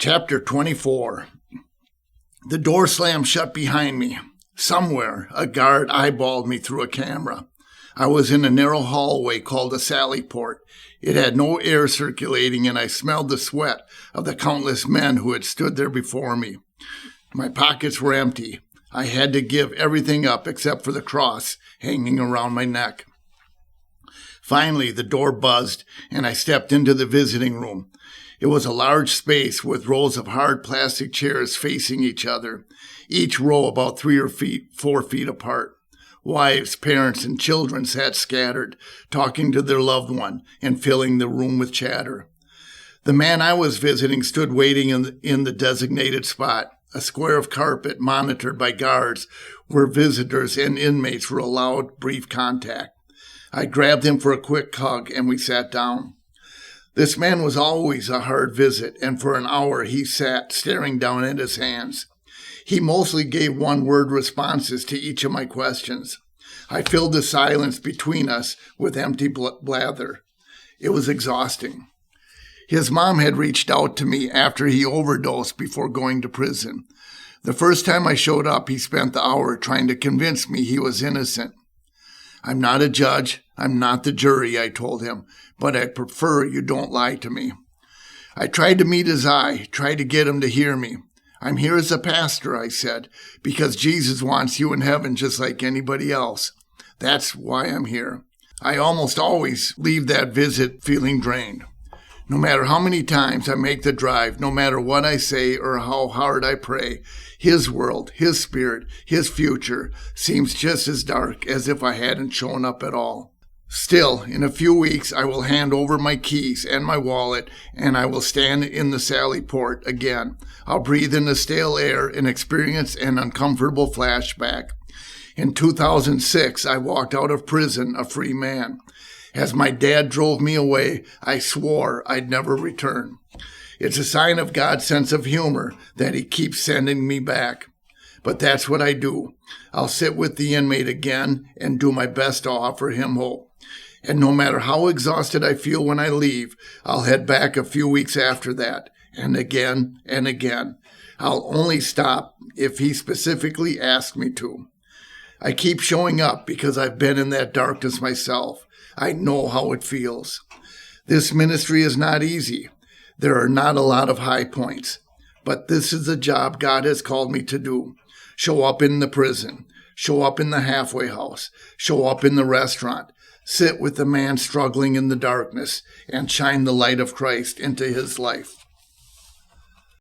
Chapter 24. The door slammed shut behind me. Somewhere, a guard eyeballed me through a camera. I was in a narrow hallway called a sally port. It had no air circulating, and I smelled the sweat of the countless men who had stood there before me. My pockets were empty. I had to give everything up except for the cross hanging around my neck. Finally, the door buzzed, and I stepped into the visiting room. It was a large space with rows of hard plastic chairs facing each other, each row about 3 or 4 feet apart. Wives, parents, and children sat scattered, talking to their loved one and filling the room with chatter. The man I was visiting stood waiting in the designated spot, a square of carpet monitored by guards where visitors and inmates were allowed brief contact. I grabbed him for a quick hug, and we sat down. This man was always a hard visit, and for an hour he sat staring down at his hands. He mostly gave one-word responses to each of my questions. I filled the silence between us with empty blather. It was exhausting. His mom had reached out to me after he overdosed before going to prison. The first time I showed up, he spent the hour trying to convince me he was innocent. "I'm not a judge. I'm not the jury," I told him, "but I prefer you don't lie to me." I tried to meet his eye, tried to get him to hear me. "I'm here as a pastor," I said, "because Jesus wants you in heaven just like anybody else. That's why I'm here." I almost always leave that visit feeling drained. No matter how many times I make the drive, no matter what I say or how hard I pray, his world, his spirit, his future seems just as dark as if I hadn't shown up at all. Still, in a few weeks, I will hand over my keys and my wallet, and I will stand in the sally port again. I'll breathe in the stale air and experience an uncomfortable flashback. In 2006, I walked out of prison a free man. As my dad drove me away, I swore I'd never return. It's a sign of God's sense of humor that he keeps sending me back. But that's what I do. I'll sit with the inmate again and do my best to offer him hope. And no matter how exhausted I feel when I leave, I'll head back a few weeks after that, and again and again. I'll only stop if he specifically asks me to. I keep showing up because I've been in that darkness myself. I know how it feels. This ministry is not easy. There are not a lot of high points. But this is the job God has called me to do. Show up in the prison. Show up in the halfway house. Show up in the restaurant. Sit with the man struggling in the darkness and shine the light of Christ into his life.